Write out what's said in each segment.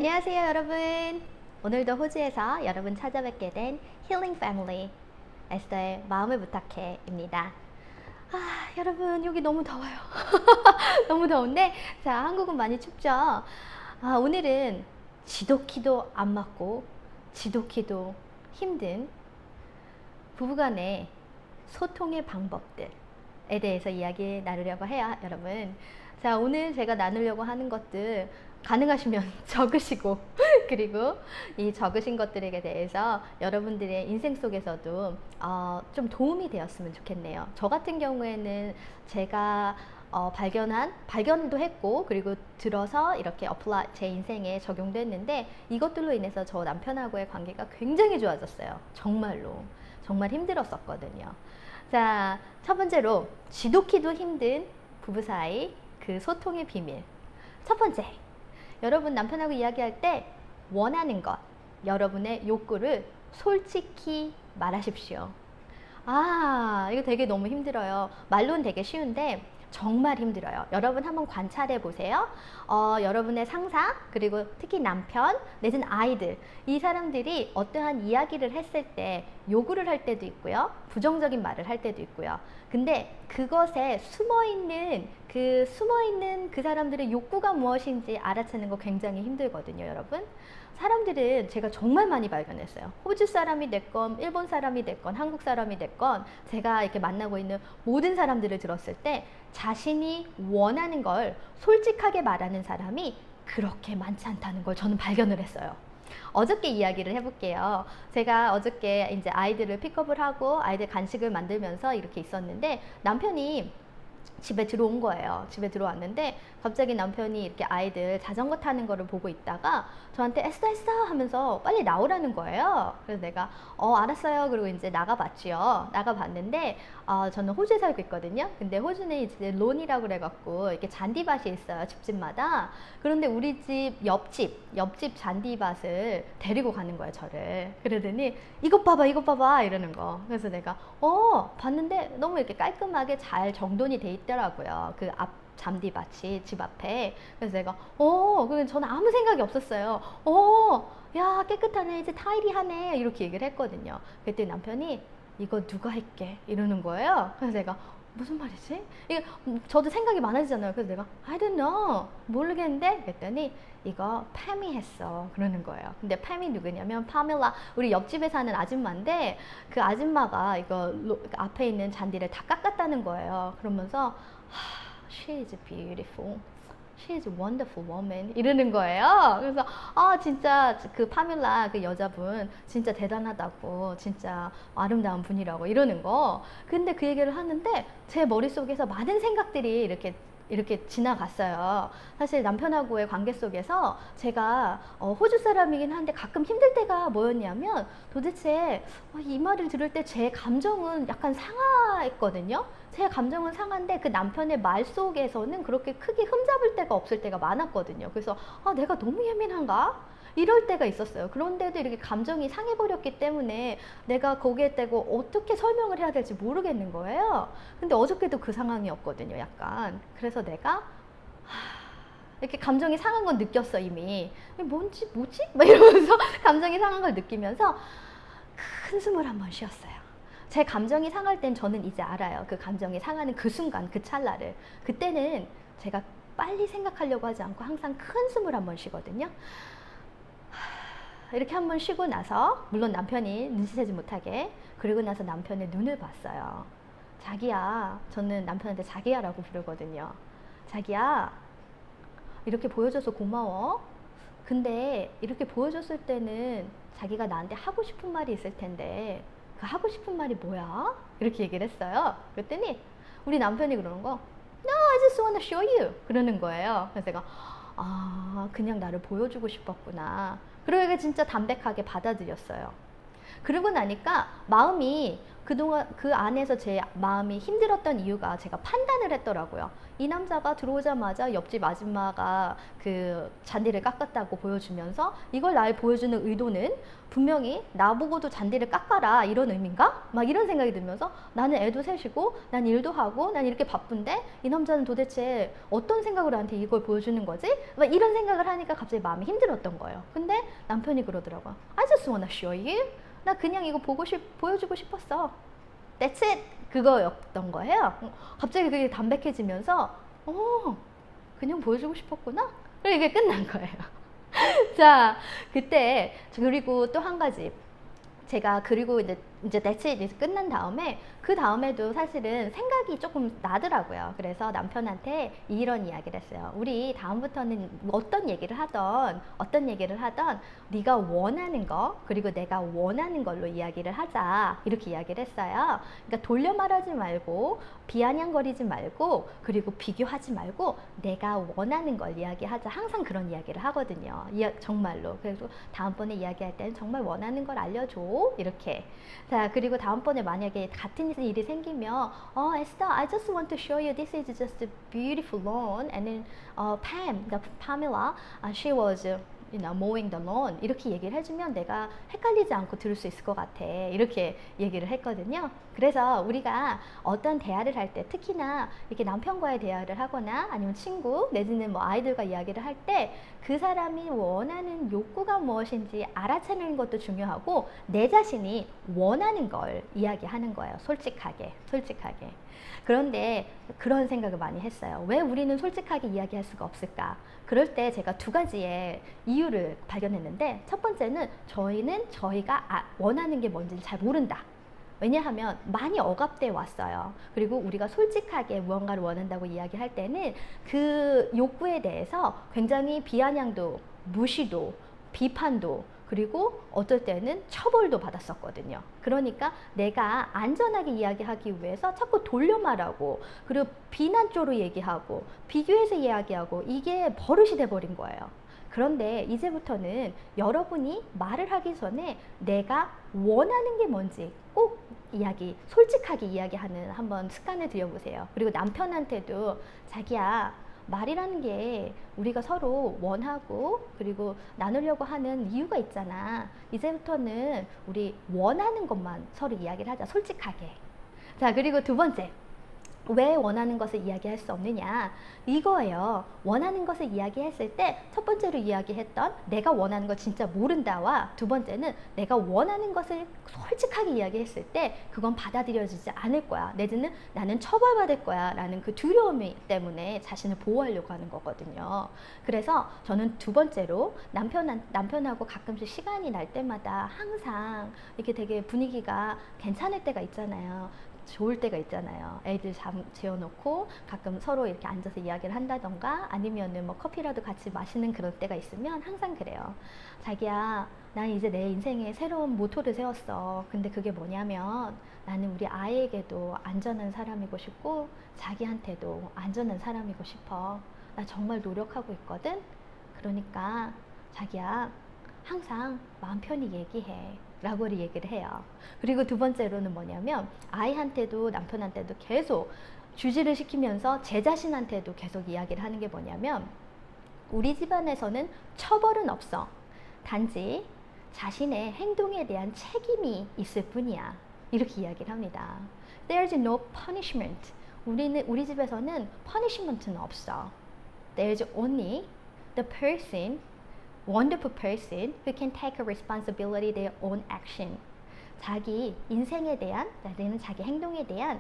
안녕하세요 여러분. 오늘도 호주에서 여러분 찾아뵙게 된 힐링 패밀리 에스더의 마음을 부탁해 입니다. 여러분 여기 너무 더워요. 너무 더운데 자, 한국은 많이 춥죠. 오늘은 지독히도 안 맞고 지독히도 힘든 부부간의 소통의 방법들에 대해서 이야기 나누려고 해요 여러분. 자, 오늘 제가 나누려고 하는 것들 가능하시면 적으시고 그리고 이 적으신 것들에 대해서 여러분들의 인생 속에서도 좀 도움이 되었으면 좋겠네요. 저 같은 경우에는 제가 발견도 했고 그리고 들어서 이렇게 제 인생에 적용도 했는데 이것들로 인해서 저 남편하고의 관계가 굉장히 좋아졌어요. 정말로 정말 힘들었었거든요. 자, 첫 번째로 지독히도 힘든 부부 사이 그 소통의 비밀. 첫 번째, 여러분 남편하고 이야기할 때 원하는 것, 여러분의 욕구를 솔직히 말하십시오. 이거 되게 너무 힘들어요. 말로는 되게 쉬운데 정말 힘들어요. 여러분 한번 관찰해 보세요. 여러분의 상사, 그리고 특히 남편, 내지는 아이들, 이 사람들이 어떠한 이야기를 했을 때 요구를 할 때도 있고요. 부정적인 말을 할 때도 있고요. 근데 그것에 숨어있는 그 사람들의 욕구가 무엇인지 알아채는 거 굉장히 힘들거든요, 여러분. 사람들은 제가 정말 많이 발견했어요. 호주 사람이 됐건 일본 사람이 됐건 한국 사람이 됐건 제가 이렇게 만나고 있는 모든 사람들을 들었을 때 자신이 원하는 걸 솔직하게 말하는 사람이 그렇게 많지 않다는 걸 저는 발견을 했어요. 어저께 이야기를 해볼게요. 제가 어저께 이제 아이들을 픽업을 하고 아이들 간식을 만들면서 이렇게 있었는데 남편이 집에 들어온 거예요. 집에 들어왔는데 갑자기 남편이 이렇게 아이들 자전거 타는 거를 보고 있다가 저한테 에스더 하면서 빨리 나오라는 거예요. 그래서 내가 알았어요. 그리고 이제 나가봤지요. 나가봤는데 저는 호주에 살고 있거든요. 근데 호주는 이제 론이라고 그래갖고 이렇게 잔디밭이 있어요. 집집마다. 그런데 우리 집 옆집 잔디밭을 데리고 가는 거예요. 저를. 그러더니 이것 봐봐 이러는 거. 그래서 내가 봤는데 너무 이렇게 깔끔하게 잘 정돈이 돼 있더라고요. 그 앞 잔디밭이 집 앞에. 그래서 내가 그래서 저는 아무 생각이 없었어요. 야 깨끗하네, 이제 타이리하네, 이렇게 얘기를 했거든요. 그때 남편이 이거 누가 할게 이러는 거예요. 그래서 내가 무슨 말이지? 이게 저도 생각이 많아지잖아요. 그래서 내가 I don't know, 모르겠는데 그랬더니 이거 팸이 했어 그러는 거예요. 근데 팸이 누구냐면 파밀라, 우리 옆집에 사는 아줌마인데 그 아줌마가 이거 앞에 있는 잔디를 다 깎았다는 거예요. 그러면서 she is beautiful, she is a wonderful woman 이러는 거예요. 그래서 진짜 그 파밀라 그 여자분 진짜 대단하다고, 진짜 아름다운 분이라고 이러는 거. 근데 그 얘기를 하는데 제 머릿속에서 많은 생각들이 이렇게 지나갔어요. 사실 남편하고의 관계 속에서 제가 호주 사람이긴 한데 가끔 힘들 때가 뭐였냐면 도대체 이 말을 들을 때 제 감정은 약간 상했거든요. 제 감정은 상한데 그 남편의 말 속에서는 그렇게 크게 흠잡을 때가 없을 때가 많았거든요. 그래서 내가 너무 예민한가? 이럴 때가 있었어요. 그런데도 이렇게 감정이 상해버렸기 때문에 내가 거기에 대고 어떻게 설명을 해야 될지 모르겠는 거예요. 근데 어저께도 그 상황이었거든요, 약간. 그래서 내가 이렇게 감정이 상한 건 느꼈어, 이미. 뭐지? 막 이러면서 감정이 상한 걸 느끼면서 큰 숨을 한번 쉬었어요. 제 감정이 상할 땐 저는 이제 알아요. 그 감정이 상하는 그 순간, 그 찰나를. 그때는 제가 빨리 생각하려고 하지 않고 항상 큰 숨을 한번 쉬거든요. 이렇게 한번 쉬고 나서, 물론 남편이 눈치채지 못하게, 그리고 나서 남편의 눈을 봤어요. 자기야, 저는 남편한테 자기야라고 부르거든요. 자기야, 이렇게 보여줘서 고마워. 근데 이렇게 보여줬을 때는 자기가 나한테 하고 싶은 말이 있을 텐데 그 하고 싶은 말이 뭐야? 이렇게 얘기를 했어요. 그랬더니 우리 남편이 그러는 거, No, I just want to show you 그러는 거예요. 그래서 제가 그냥 나를 보여주고 싶었구나. 그러니까 진짜 담백하게 받아들였어요. 그러고 나니까 마음이 그동안 그 안에서 제 마음이 힘들었던 이유가 제가 판단을 했더라고요. 이 남자가 들어오자마자 옆집 아줌마가 그 잔디를 깎았다고 보여주면서 이걸 날 보여주는 의도는 분명히 나보고도 잔디를 깎아라 이런 의미인가? 막 이런 생각이 들면서 나는 애도 셋이고 난 일도 하고 난 이렇게 바쁜데 이 남자는 도대체 어떤 생각으로 나한테 이걸 보여주는 거지? 막 이런 생각을 하니까 갑자기 마음이 힘들었던 거예요. 근데 남편이 그러더라고요. I just wanna show you. 나 그냥 이거 보여주고 싶었어. That's it. 그거였던 거예요. 갑자기 그게 담백해지면서 그냥 보여주고 싶었구나. 그리고 이게 끝난 거예요. 자, 그때 그리고 또 한 가지 제가 그리고 이제 That's it 끝난 다음에 그 다음에도 사실은 생각이 조금 나더라고요. 그래서 남편한테 이런 이야기를 했어요. 우리 다음부터는 어떤 얘기를 하던 네가 원하는 거 그리고 내가 원하는 걸로 이야기를 하자 이렇게 이야기를 했어요. 그러니까 돌려 말하지 말고 비아냥거리지 말고 그리고 비교하지 말고 내가 원하는 걸 이야기하자. 항상 그런 이야기를 하거든요. 정말로. 그래서 다음번에 이야기할 때는 정말 원하는 걸 알려줘 이렇게. 자, 그리고 다음번에 만약에 같은 일이 생기면 Esther, I just want to show you this is just a beautiful lawn and then Pamela, she was mowing the lawn 이렇게 얘기를 해주면 내가 헷갈리지 않고 들을 수 있을 것 같아 이렇게 얘기를 했거든요. 그래서 우리가 어떤 대화를 할 때 특히나 이렇게 남편과의 대화를 하거나 아니면 친구 내지는 뭐 아이들과 이야기를 할 때 그 사람이 원하는 욕구가 무엇인지 알아채는 것도 중요하고 내 자신이 원하는 걸 이야기하는 거예요. 솔직하게. 그런데 그런 생각을 많이 했어요. 왜 우리는 솔직하게 이야기할 수가 없을까? 그럴 때 제가 두 가지의 이유를 발견했는데 첫 번째는 저희가 원하는 게 뭔지를 잘 모른다. 왜냐하면 많이 억압돼 왔어요. 그리고 우리가 솔직하게 무언가를 원한다고 이야기할 때는 그 욕구에 대해서 굉장히 비아냥도, 무시도, 비판도 그리고 어떨 때는 처벌도 받았었거든요. 그러니까 내가 안전하게 이야기하기 위해서 자꾸 돌려 말하고 그리고 비난 쪽으로 얘기하고 비교해서 이야기하고 이게 버릇이 돼버린 거예요. 그런데 이제부터는 여러분이 말을 하기 전에 내가 원하는 게 뭔지 꼭 솔직하게 이야기하는 한번 습관을 들여보세요. 그리고 남편한테도 자기야 말이라는 게 우리가 서로 원하고 그리고 나누려고 하는 이유가 있잖아. 이제부터는 우리 원하는 것만 서로 이야기를 하자. 솔직하게. 자, 그리고 두 번째. 왜 원하는 것을 이야기할 수 없느냐 이거예요. 원하는 것을 이야기했을 때 첫 번째로 이야기했던 내가 원하는 거 진짜 모른다와 두 번째는 내가 원하는 것을 솔직하게 이야기했을 때 그건 받아들여지지 않을 거야. 내지는 나는 처벌받을 거야 라는 그 두려움 때문에 자신을 보호하려고 하는 거거든요. 그래서 저는 두 번째로 남편하고 가끔씩 시간이 날 때마다 항상 이렇게 되게 분위기가 괜찮을 때가 있잖아요. 좋을 때가 있잖아요. 애들 재워놓고 가끔 서로 이렇게 앉아서 이야기를 한다던가 아니면은 뭐 커피라도 같이 마시는 그런 때가 있으면 항상 그래요. 자기야, 난 이제 내 인생에 새로운 모토를 세웠어. 근데 그게 뭐냐면 나는 우리 아이에게도 안전한 사람이고 싶고 자기한테도 안전한 사람이고 싶어. 나 정말 노력하고 있거든. 그러니까 자기야, 항상 마음 편히 얘기해 라고 얘기를 해요. 그리고 두 번째로는 뭐냐면 아이한테도 남편한테도 계속 주지를 시키면서 제 자신한테도 계속 이야기를 하는 게 뭐냐면 우리 집안에서는 처벌은 없어. 단지 자신의 행동에 대한 책임이 있을 뿐이야. 이렇게 이야기를 합니다. There's no punishment. 우리 집에서는 punishment는 없어. There's only the wonderful person who can take a responsibility their own action. 자기 인생에 대한, 내지는 자기 행동에 대한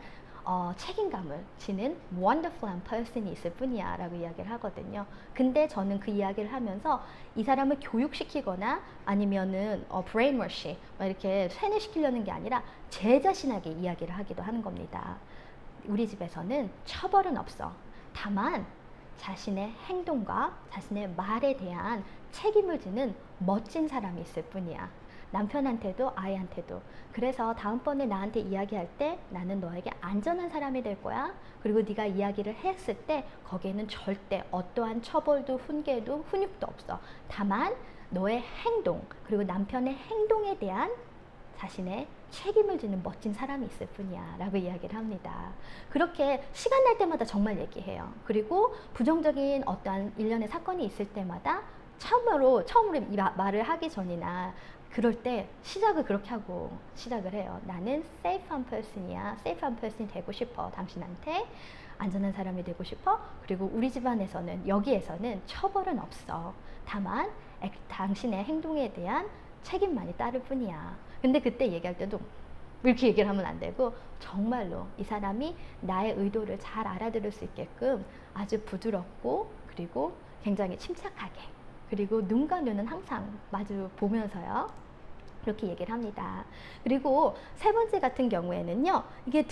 책임감을 지는 wonderful한 person이 있을 뿐이야 라고 이야기를 하거든요. 근데 저는 그 이야기를 하면서 이 사람을 교육시키거나 아니면은 brainwash 이렇게 세뇌시키려는 게 아니라 제 자신에게 이야기를 하기도 하는 겁니다. 우리 집에서는 처벌은 없어. 다만 자신의 행동과 자신의 말에 대한 책임을 지는 멋진 사람이 있을 뿐이야. 남편한테도 아이한테도. 그래서 다음번에 나한테 이야기할 때 나는 너에게 안전한 사람이 될 거야. 그리고 네가 이야기를 했을 때 거기에는 절대 어떠한 처벌도 훈계도 훈육도 없어. 다만 너의 행동 그리고 남편의 행동에 대한 자신의 책임을 지는 멋진 사람이 있을 뿐이야 라고 이야기를 합니다. 그렇게 시간 날 때마다 정말 얘기해요. 그리고 부정적인 어떠한 일련의 사건이 있을 때마다 처음으로 이 말을 하기 전이나 그럴 때 시작을 그렇게 하고 시작을 해요. 나는 safe한 person이야. safe한 person이 되고 싶어. 당신한테 안전한 사람이 되고 싶어. 그리고 우리 집안에서는 여기에서는 처벌은 없어. 다만 당신의 행동에 대한 책임만이 따를 뿐이야. 근데 그때 얘기할 때도 이렇게 얘기를 하면 안 되고 정말로 이 사람이 나의 의도를 잘 알아들을 수 있게끔 아주 부드럽고 그리고 굉장히 침착하게 그리고 눈과 눈은 항상 마주 보면서요. 그렇게 얘기를 합니다. 그리고 세 번째 같은 경우에는요. 이게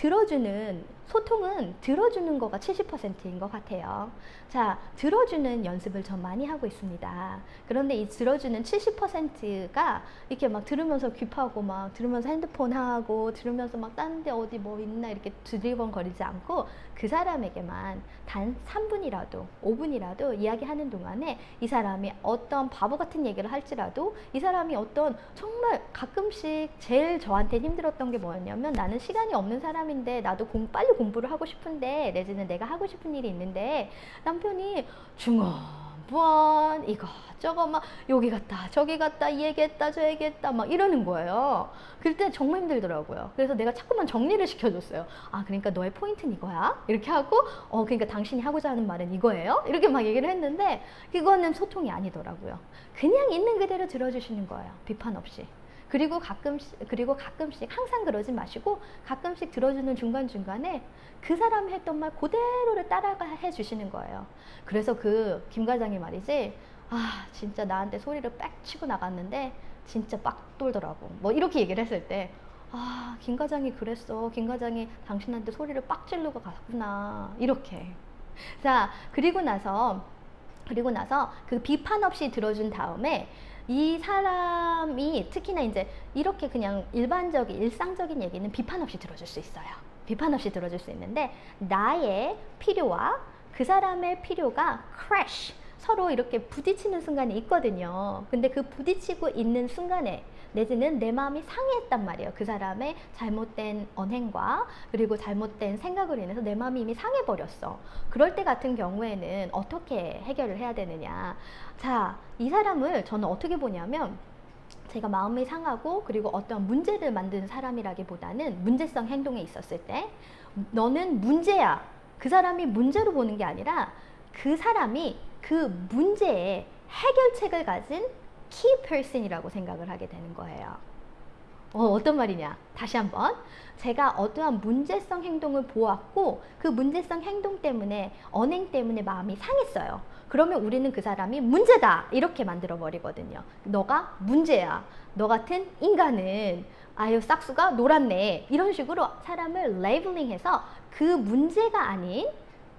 소통은 들어주는 거가 70%인 것 같아요. 자, 들어주는 연습을 전 많이 하고 있습니다. 그런데 이 들어주는 70%가 이렇게 막 들으면서 귀파고 막 들으면서 핸드폰 하고 들으면서 막 딴 데 어디 뭐 있나 이렇게 두리번거리지 않고 그 사람에게만 단 3분이라도 5분이라도 이야기하는 동안에 이 사람이 어떤 바보 같은 얘기를 할지라도 이 사람이 어떤 정말 가끔씩 제일 저한테 힘들었던 게 뭐였냐면 나는 시간이 없는 사람인데 나도 빨리 공부를 하고 싶은데 내지는 내가 하고 싶은 일이 있는데 남편이 중얼부얼 이것저것 막 여기 갔다 저기 갔다 이 얘기했다 저 얘기했다 막 이러는 거예요. 그때 정말 힘들더라고요. 그래서 내가 자꾸만 정리를 시켜줬어요. 아, 그러니까 너의 포인트는 이거야? 이렇게 하고 그러니까 당신이 하고자 하는 말은 이거예요? 이렇게 막 얘기를 했는데 그거는 소통이 아니더라고요. 그냥 있는 그대로 들어주시는 거예요. 비판 없이. 그리고 가끔씩 항상 그러지 마시고 가끔씩 들어주는 중간중간에 그 사람이 했던 말 그대로를 따라가 해 주시는 거예요. 그래서 그 김 과장이 말이지, 아 진짜 나한테 소리를 빽 치고 나갔는데 진짜 빡 돌더라고. 뭐 이렇게 얘기를 했을 때 아, 김 과장이 그랬어. 김 과장이 당신한테 소리를 빡 지르고 갔구나. 이렇게. 자, 그리고 나서 그 비판 없이 들어준 다음에 이 사람이 특히나 이제 이렇게 그냥 일상적인 얘기는 비판 없이 들어줄 수 있어요. 비판 없이 들어줄 수 있는데 나의 필요와 그 사람의 필요가 crash, 서로 이렇게 부딪히는 순간이 있거든요. 근데 그 부딪히고 있는 순간에 내지는 내 마음이 상했단 말이에요. 그 사람의 잘못된 언행과 그리고 잘못된 생각으로 인해서 내 마음이 이미 상해버렸어. 그럴 때 같은 경우에는 어떻게 해결을 해야 되느냐. 자, 이 사람을 저는 어떻게 보냐면 제가 마음이 상하고 그리고 어떤 문제를 만든 사람이라기보다는 문제성 행동에 있었을 때 너는 문제야. 그 사람이 문제로 보는 게 아니라 그 사람이 그 문제의 해결책을 가진 key person이라고 생각을 하게 되는 거예요. 어떤 말이냐? 다시 한번. 제가 어떠한 문제성 행동을 보았고 그 문제성 행동 때문에 언행 때문에 마음이 상했어요. 그러면 우리는 그 사람이 문제다 이렇게 만들어 버리거든요. 너가 문제야. 너 같은 인간은 아유 싹수가 놀았네. 이런 식으로 사람을 레이블링해서 그 문제가 아닌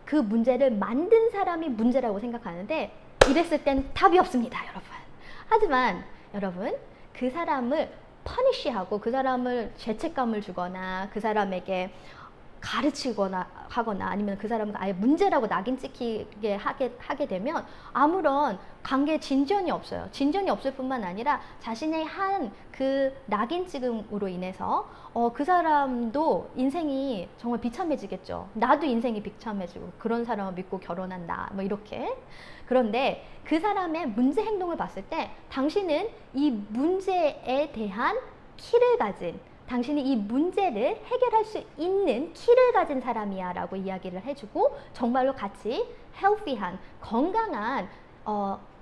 그 문제를 만든 사람이 문제라고 생각하는데 이랬을 땐 답이 없습니다, 여러분. 하지만 여러분 그 사람을 퍼니쉬하고 그 사람을 죄책감을 주거나 그 사람에게 가르치거나 하거나 아니면 그 사람을 아예 문제라고 낙인 찍히게 하게 되면 아무런 관계 진전이 없어요. 진전이 없을 뿐만 아니라 자신의 한 그 낙인 찍음으로 인해서 그 사람도 인생이 정말 비참해지겠죠. 나도 인생이 비참해지고 그런 사람을 믿고 결혼한다 뭐 이렇게. 그런데 그 사람의 문제 행동을 봤을 때 당신은 이 문제에 대한 키를 가진 당신이 이 문제를 해결할 수 있는 키를 가진 사람이야 라고 이야기를 해주고 정말로 같이 healthy한 건강한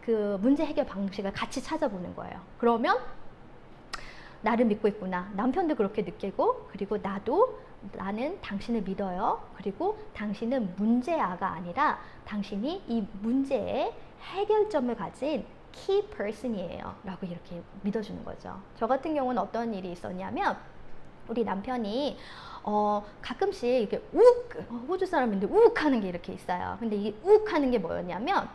그 문제 해결 방식을 같이 찾아보는 거예요. 그러면 나를 믿고 있구나. 남편도 그렇게 느끼고 그리고 나는 당신을 믿어요. 그리고 당신은 문제아가 아니라 당신이 이 문제의 해결점을 가진 key person이에요 라고 이렇게 믿어주는 거죠. 저 같은 경우는 어떤 일이 있었냐면 우리 남편이 가끔씩 이렇게 호주 사람인데 욱 하는 게 이렇게 있어요. 근데 이게 욱 하는 게 뭐였냐면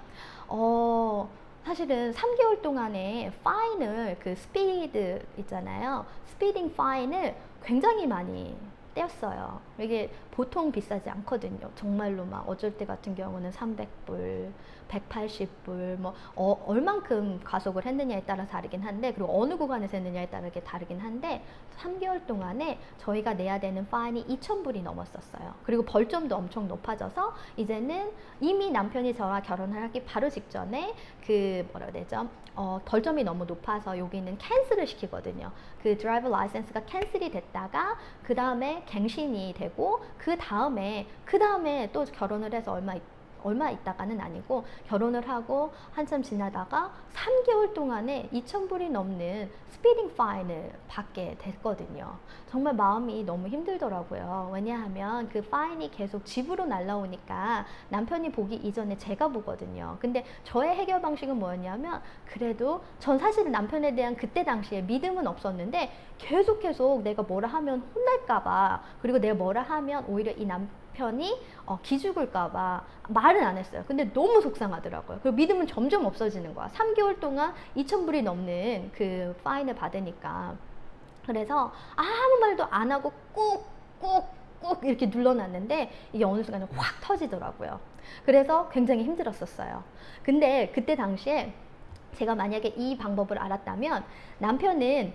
사실은 3개월 동안에 파인을 그 스피드 있잖아요. 스피딩 파인을 굉장히 많이 떼었어요. 이게 보통 비싸지 않거든요. 정말로 막 어쩔 때 같은 경우는 300불, 180불, 뭐 얼만큼 가속을 했느냐에 따라 다르긴 한데, 그리고 어느 구간에서 했느냐에 따라 다르긴 한데 3개월 동안에 저희가 내야 되는 파인이 2,000불이 넘었었어요. 그리고 벌점도 엄청 높아져서 이제는 이미 남편이 저와 결혼을 하기 바로 직전에 그 뭐라 해야 되죠? 벌점이 너무 높아서 여기는 캔슬을 시키거든요. 그 드라이버 라이센스가 캔슬이 됐다가 그 다음에 갱신이 되고 그 다음에 또 결혼을 해서 얼마 있다가는 아니고 결혼을 하고 한참 지나다가 3개월 동안에 2,000불이 넘는 스피딩 파인을 받게 됐거든요. 정말 마음이 너무 힘들더라고요. 왜냐하면 그 파인이 계속 집으로 날라오니까 남편이 보기 이전에 제가 보거든요. 근데 저의 해결 방식은 뭐였냐면, 그래도 전 사실은 남편에 대한 그때 당시에 믿음은 없었는데 계속 내가 뭐라 하면 혼날까봐, 그리고 내가 뭐라 하면 오히려 이 남편이 기죽을까봐 말은 안 했어요. 근데 너무 속상하더라고요. 그리고 믿음은 점점 없어지는 거야. 3개월 동안 2,000불이 넘는 그 파인을 받으니까. 그래서 아무 말도 안 하고 꾹 이렇게 눌러놨는데 이게 어느 순간에 확 터지더라고요. 그래서 굉장히 힘들었었어요. 근데 그때 당시에 제가 만약에 이 방법을 알았다면 남편은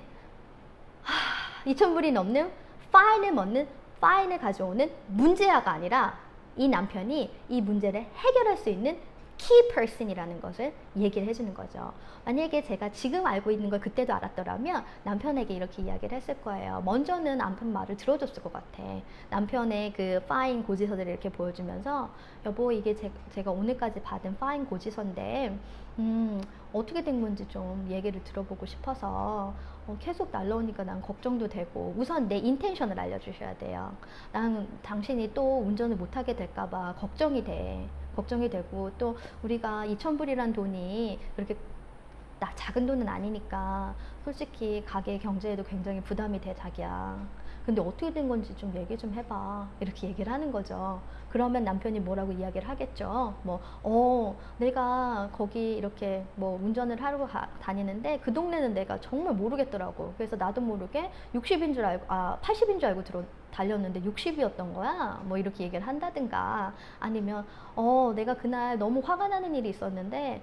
2,000불이 넘는 파인을 가져오는 문제아가 아니라 이 남편이 이 문제를 해결할 수 있는 key person이라는 것을 얘기를 해주는 거죠. 만약에 제가 지금 알고 있는 걸 그때도 알았더라면 남편에게 이렇게 이야기를 했을 거예요. 먼저는 남편 말을 들어줬을 것 같아. 남편의 그 파인 고지서들을 이렇게 보여주면서, 여보, 이게 제가 오늘까지 받은 파인 고지서인데 어떻게 된 건지 좀 얘기를 들어보고 싶어서 계속 날라오니까 난 걱정도 되고, 우선 내 인텐션을 알려주셔야 돼요. 난 당신이 또 운전을 못하게 될까봐 걱정이 되고, 또 우리가 2,000불이란 돈이 그렇게 작은 돈은 아니니까 솔직히 가게 경제에도 굉장히 부담이 돼, 자기야. 근데 어떻게 된 건지 좀 얘기 좀 해봐. 이렇게 얘기를 하는 거죠. 그러면 남편이 뭐라고 이야기를 하겠죠. 내가 거기 이렇게 운전을 하러 다니는데 그 동네는 내가 정말 모르겠더라고. 그래서 나도 모르게 60인 줄 알고, 80인 줄 알고 달렸는데 60이었던 거야. 이렇게 얘기를 한다든가, 아니면 내가 그날 너무 화가 나는 일이 있었는데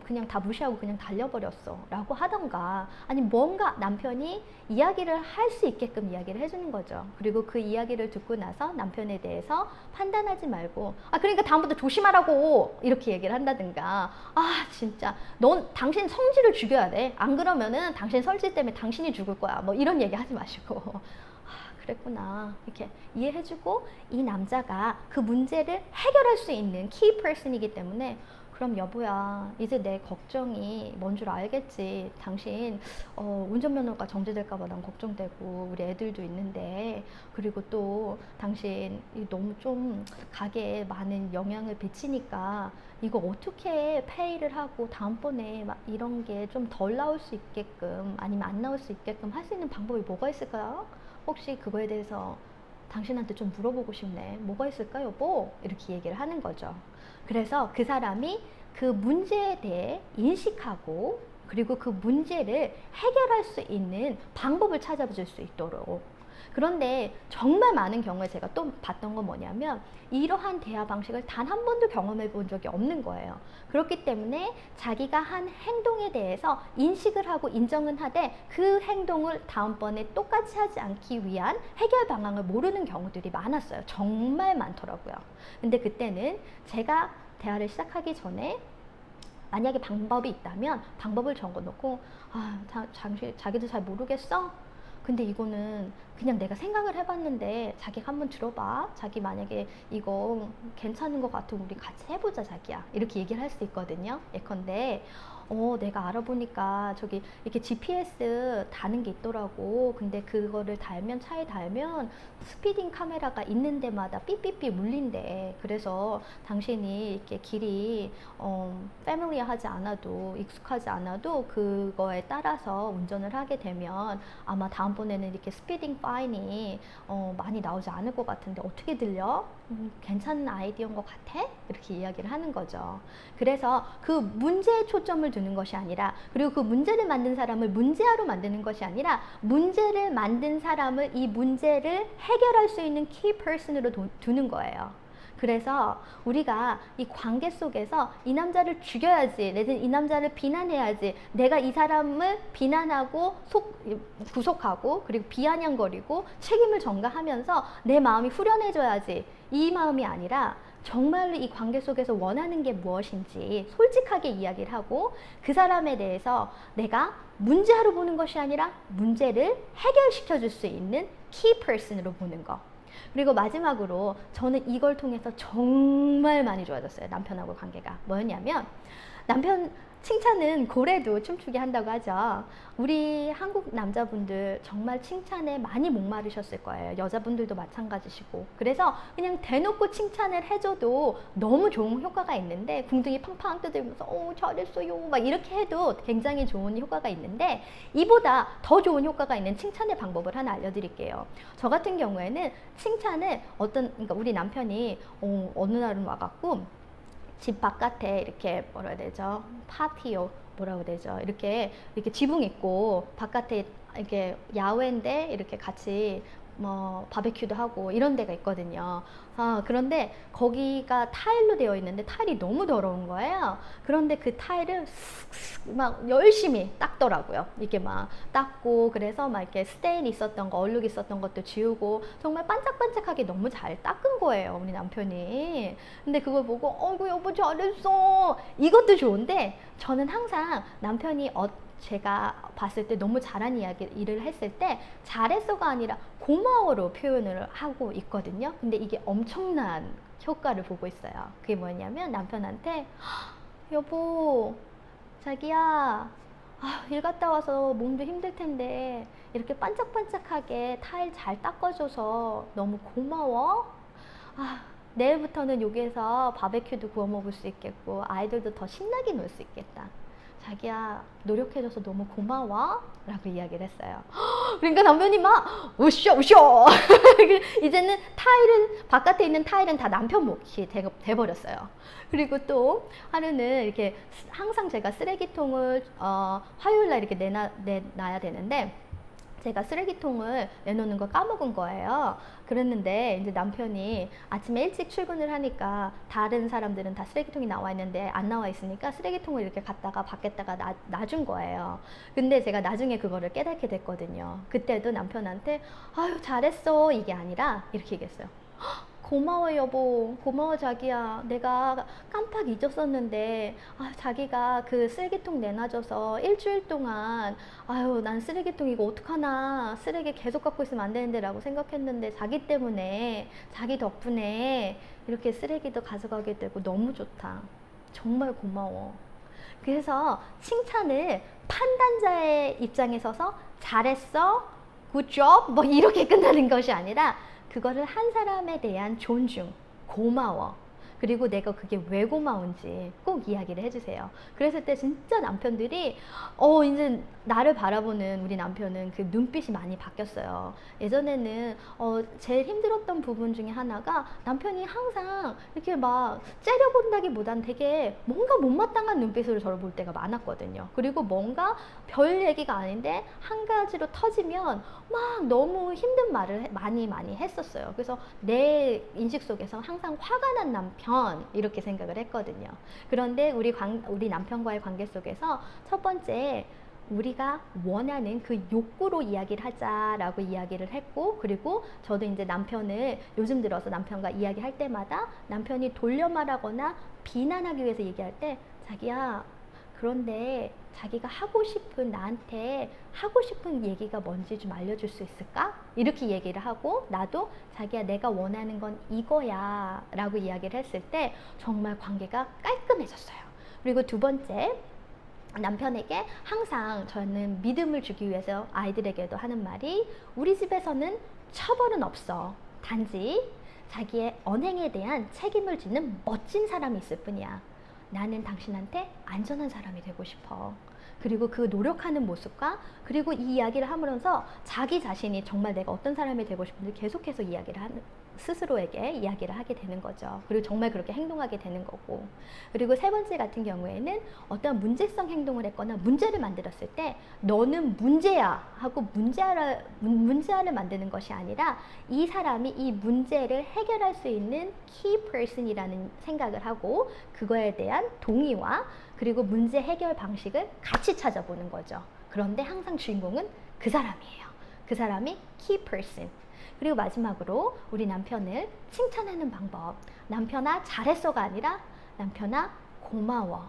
그냥 다 무시하고 그냥 달려버렸어 라고 하던가, 아니 뭔가 남편이 이야기를 할 수 있게끔 이야기를 해주는 거죠. 그리고 그 이야기를 듣고 나서 남편에 대해서 판단하지 말고, 그러니까 다음부터 조심하라고 이렇게 얘기를 한다든가, 진짜 당신 성질을 죽여야 돼. 안 그러면은 당신 성질 때문에 당신이 죽을 거야. 이런 얘기 하지 마시고 그랬구나 이렇게 이해해주고, 이 남자가 그 문제를 해결할 수 있는 키 퍼슨이기 때문에, 그럼 여보야, 이제 내 걱정이 뭔 줄 알겠지. 당신 운전면허가 정지될까봐 난 걱정되고, 우리 애들도 있는데, 그리고 또 당신 너무 좀 가게에 많은 영향을 미치니까 이거 어떻게 페이를 하고 다음번에 막 이런 게 좀 덜 나올 수 있게끔, 아니면 안 나올 수 있게끔 할 수 있는 방법이 뭐가 있을까요? 혹시 그거에 대해서 당신한테 좀 물어보고 싶네. 뭐가 있을까, 여보? 이렇게 얘기를 하는 거죠. 그래서 그 사람이 그 문제에 대해 인식하고, 그리고 그 문제를 해결할 수 있는 방법을 찾아줄 수 있도록. 그런데 정말 많은 경우에 제가 또 봤던 건 뭐냐면, 이러한 대화 방식을 단 한 번도 경험해 본 적이 없는 거예요. 그렇기 때문에 자기가 한 행동에 대해서 인식을 하고 인정은 하되 그 행동을 다음번에 똑같이 하지 않기 위한 해결 방향을 모르는 경우들이 많았어요. 정말 많더라고요. 근데 그때는 제가 대화를 시작하기 전에 만약에 방법이 있다면 방법을 적어놓고, 자기도 잘 모르겠어? 근데 이거는 그냥 내가 생각을 해봤는데 자기가 한번 들어봐. 자기 만약에 이거 괜찮은 것 같으면 우리 같이 해보자, 자기야. 이렇게 얘기를 할 수 있거든요. 예컨대 내가 알아보니까 저기 이렇게 GPS 다는 게 있더라고. 근데 그거를 차에 달면 스피딩 카메라가 있는 데마다 삐삐삐 울린대. 그래서 당신이 이렇게 길이 패밀리하지 않아도, 익숙하지 않아도 그거에 따라서 운전을 하게 되면 아마 다음번에는 이렇게 스피딩 파인이 많이 나오지 않을 것 같은데 어떻게 들려? 괜찮은 아이디어인 것 같아? 이렇게 이야기를 하는 거죠. 그래서 그 문제에 초점을 두는 것이 아니라, 그리고 그 문제를 만든 사람을 문제아로 만드는 것이 아니라, 문제를 만든 사람을 이 문제를 해결할 수 있는 key person으로 두는 거예요. 그래서 우리가 이 관계 속에서 이 남자를 죽여야지, 내지는 이 남자를 비난해야지, 내가 이 사람을 비난하고 구속하고 그리고 비아냥거리고 책임을 전가하면서 내 마음이 후련해져야지, 이 마음이 아니라 정말로 이 관계 속에서 원하는 게 무엇인지 솔직하게 이야기를 하고, 그 사람에 대해서 내가 문제아로 보는 것이 아니라 문제를 해결시켜 줄 수 있는 key person으로 보는 거. 그리고 마지막으로 저는 이걸 통해서 정말 많이 좋아졌어요. 남편하고 관계가. 뭐였냐면, 남편 칭찬은 고래도 춤추게 한다고 하죠. 우리 한국 남자분들 정말 칭찬에 많이 목마르셨을 거예요. 여자분들도 마찬가지시고. 그래서 그냥 대놓고 칭찬을 해줘도 너무 좋은 효과가 있는데, 궁둥이 팡팡 두들면서 잘했어요 막 이렇게 해도 굉장히 좋은 효과가 있는데, 이보다 더 좋은 효과가 있는 칭찬의 방법을 하나 알려드릴게요. 저 같은 경우에는 칭찬을 그러니까 우리 남편이 어느 날은 와갖고 집 바깥에 이렇게 뭐라 해야 되죠? 파티오 뭐라고 되죠? 이렇게 지붕 있고 바깥에 이렇게 야외인데 이렇게 같이 뭐 바베큐도 하고 이런 데가 있거든요. 그런데 거기가 타일로 되어 있는데 타일이 너무 더러운 거예요. 그런데 그 타일을 막 열심히 닦더라고요. 이렇게 막 닦고, 그래서 막 이렇게 스테인 있었던 거, 얼룩 있었던 것도 지우고 정말 반짝반짝하게 너무 잘 닦은 거예요, 우리 남편이. 근데 그걸 보고 어이구 여보 잘했어, 이것도 좋은데, 저는 항상 남편이 제가 봤을 때 너무 잘한 일을 했을 때 잘했어가 아니라 고마워로 표현을 하고 있거든요. 근데 이게 엄청난 효과를 보고 있어요. 그게 뭐냐면, 남편한테 여보 자기야 일 갔다 와서 몸도 힘들 텐데 이렇게 반짝반짝하게 타일 잘 닦아줘서 너무 고마워. 내일부터는 여기에서 바베큐도 구워 먹을 수 있겠고 아이들도 더 신나게 놀 수 있겠다. 자기야 노력해줘서 너무 고마워 라고 이야기를 했어요. 그러니까 남편이 막 우쇼 이제는 바깥에 있는 타일은 다 남편 몫이 돼버렸어요. 그리고 또 하루는 이렇게 항상 제가 쓰레기통을 화요일날 이렇게 내놔야 되는데, 제가 쓰레기통을 내놓는 걸 까먹은 거예요. 그랬는데 이제 남편이 아침에 일찍 출근을 하니까 다른 사람들은 다 쓰레기통이 나와 있는데 안 나와 있으니까 쓰레기통을 이렇게 갖다가 밖에다가 놔준 거예요. 근데 제가 나중에 그거를 깨닫게 됐거든요. 그때도 남편한테 아유 잘했어 이게 아니라 이렇게 얘기했어요. 고마워 여보, 고마워 자기야, 내가 깜빡 잊었었는데 자기가 그 쓰레기통 내놔줘서 일주일 동안 난 쓰레기통 이거 어떡하나, 쓰레기 계속 갖고 있으면 안 되는데 라고 생각했는데 자기 때문에, 자기 덕분에 이렇게 쓰레기도 가져가게 되고 너무 좋다, 정말 고마워. 그래서 칭찬을 판단자의 입장에 서서 잘했어, 굿잡 뭐 이렇게 끝나는 것이 아니라, 그거를 한 사람에 대한 존중, 고마워, 그리고 내가 그게 왜 고마운지 꼭 이야기를 해주세요. 그랬을 때 진짜 남편들이 이제 나를 바라보는 우리 남편은 그 눈빛이 많이 바뀌었어요. 예전에는 제일 힘들었던 부분 중에 하나가, 남편이 항상 이렇게 막 째려본다기보단 되게 뭔가 못마땅한 눈빛으로 저를 볼 때가 많았거든요. 그리고 뭔가 별 얘기가 아닌데 한 가지로 터지면 막 너무 힘든 말을 많이 했었어요. 그래서 내 인식 속에서 항상 화가 난 남편 이렇게 생각을 했거든요. 그런데 우리 남편과의 관계 속에서 첫 번째, 우리가 원하는 그 욕구로 이야기를 하자라고 이야기를 했고, 그리고 저도 이제 남편을 요즘 들어서 남편과 이야기할 때마다 남편이 돌려 말하거나 비난하기 위해서 얘기할 때, 자기야 그런데 자기가 나한테 하고 싶은 얘기가 뭔지 좀 알려줄 수 있을까? 이렇게 얘기를 하고, 나도 자기야 내가 원하는 건 이거야 라고 이야기를 했을 때 정말 관계가 깔끔해졌어요. 그리고 두 번째, 남편에게 항상 저는 믿음을 주기 위해서 아이들에게도 하는 말이, 우리 집에서는 처벌은 없어. 단지 자기의 언행에 대한 책임을 지는 멋진 사람이 있을 뿐이야. 나는 당신한테 안전한 사람이 되고 싶어. 그리고 그 노력하는 모습과, 그리고 이 이야기를 하면서 자기 자신이 정말 내가 어떤 사람이 되고 싶은지 계속해서 이야기를 스스로에게 이야기를 하게 되는 거죠. 그리고 정말 그렇게 행동하게 되는 거고. 그리고 세 번째 같은 경우에는 어떤 문제성 행동을 했거나 문제를 만들었을 때 너는 문제야 하고 문제아를 만드는 것이 아니라 이 사람이 이 문제를 해결할 수 있는 key person이라는 생각을 하고 그거에 대한 동의와 그리고 문제 해결 방식을 같이 찾아보는 거죠. 그런데 항상 주인공은 그 사람이에요. 그 사람이 key person. 그리고 마지막으로 우리 남편을 칭찬하는 방법. 남편아 잘했어가 아니라 남편아 고마워.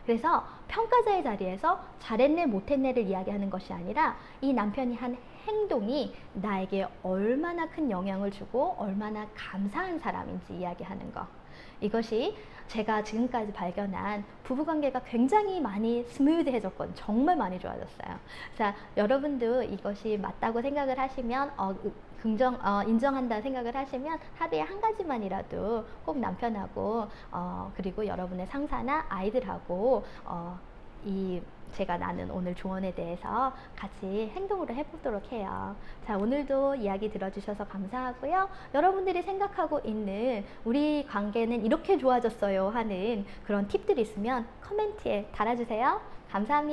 그래서 평가자의 자리에서 잘했네 못했네를 이야기하는 것이 아니라 이 남편이 한 행동이 나에게 얼마나 큰 영향을 주고 얼마나 감사한 사람인지 이야기하는 거. 이것이 제가 지금까지 발견한 부부관계가 굉장히 많이 스무드해졌거든요. 정말 많이 좋아졌어요. 자, 여러분도 이것이 맞다고 생각을 하시면 인정한다 생각을 하시면 하루에 한 가지만이라도 꼭 남편하고 그리고 여러분의 상사나 아이들하고 제가 나눈 오늘 조언에 대해서 같이 행동으로 해보도록 해요. 자, 오늘도 이야기 들어주셔서 감사하고요. 여러분들이 생각하고 있는 우리 관계는 이렇게 좋아졌어요 하는 그런 팁들이 있으면 코멘트에 달아주세요. 감사합니다.